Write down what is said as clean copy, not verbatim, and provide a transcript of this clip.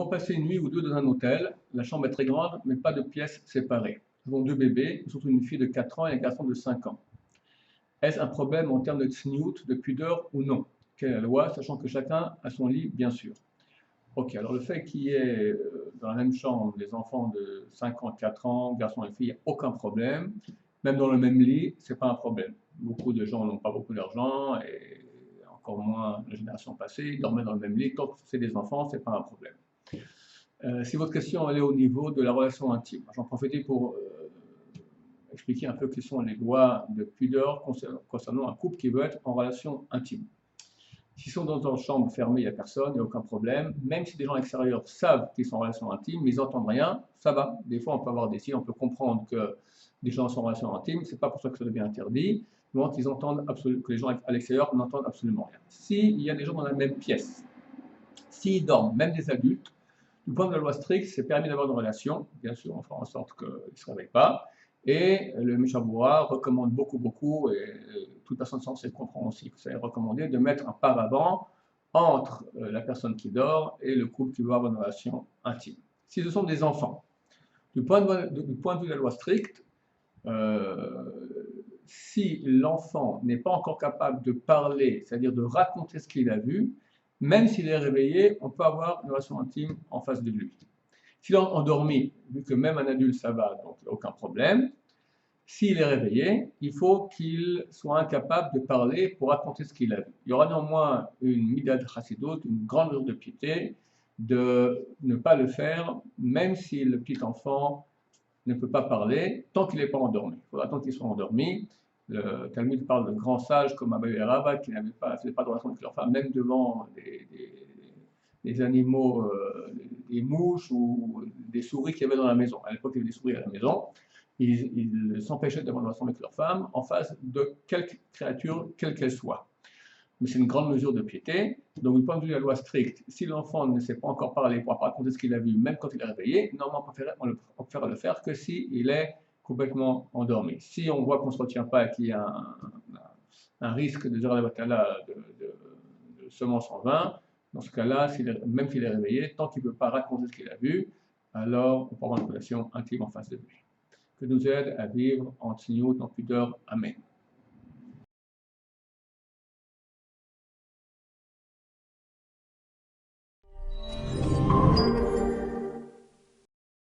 avons passé une nuit ou deux dans un hôtel. La chambre est très grande, mais pas de pièces séparées. Nous avons deux bébés, surtout une fille de 4 ans et un garçon de 5 ans. Est-ce un problème en termes de tsniout, de pudeur ou non? Quelle est la loi, sachant que chacun a son lit, bien sûr. Ok, alors le fait qu'il y ait dans la même chambre des enfants de 5 ans, 4 ans, garçons et filles, il n'y a aucun problème. Même dans le même lit, ce n'est pas un problème. Beaucoup de gens n'ont pas beaucoup d'argent et encore moins la génération passée, ils dormaient dans le même lit. Tant que c'est des enfants, ce n'est pas un problème. Si votre question elle est au niveau de la relation intime, j'en profite pour expliquer un peu quelles sont les lois de pudeur concernant un couple qui veut être en relation intime. S'ils sont dans une chambre fermée, il n'y a personne, il n'y a aucun problème. Même si des gens extérieurs savent qu'ils sont en relation intime, mais ils n'entendent rien, ça va. Des fois, on peut avoir des signes, on peut comprendre que des gens sont en relation intime, c'est pas pour ça que ça devient interdit, mais qu'ils entendent que les gens à l'extérieur n'entendent absolument rien. S'il y a des gens dans la même pièce, s'ils dorment, même des adultes, du point de la loi stricte, c'est permis d'avoir une relation. Bien sûr, on fera en sorte qu'ils ne se réveillent pas. Et le Mishabura recommande beaucoup, et toute personne censée comprendre aussi que c'est recommandé de mettre un paravent entre la personne qui dort et le couple qui veut avoir une relation intime. Si ce sont des enfants, du point de vue de la loi stricte, si l'enfant n'est pas encore capable de parler, c'est-à-dire de raconter ce qu'il a vu, même s'il est réveillé, on peut avoir une relation intime en face de lui. S'il est endormi, vu que même un adulte ça va, donc il n'y a aucun problème, s'il est réveillé, il faut qu'il soit incapable de parler pour raconter ce qu'il a vu. Il y aura néanmoins une midad chassidut, une grande mesure de piété, de ne pas le faire, même si le petit enfant ne peut pas parler, tant qu'il n'est pas endormi. Il faudra attendre qu'il soit endormi. Le Talmud parle de grands sages comme Abaye et Rava qui n'avaient pas de relation avec leur femme, même devant des animaux, des mouches ou des souris qu'il y avait dans la maison. À l'époque, il y avait des souris à la maison. Ils s'empêchaient d'avoir une relation avec leur femme en face de quelque créature, quelle qu'elle soit. Mais c'est une grande mesure de piété. Donc, du point de vue de la loi stricte, si l'enfant ne sait pas encore parler, ne pourra pas raconter ce qu'il a vu, même quand il est réveillé, normalement, on préfère le faire que s'il est complètement endormi. Si on voit qu'on ne se retient pas et qu'il y a un risque de semence en vain, dans ce cas-là, même s'il est réveillé, tant qu'il ne peut pas raconter ce qu'il a vu, alors on peut avoir une relation intime en face de lui. Que nous aide à vivre en tignout, en pudeur. Amen.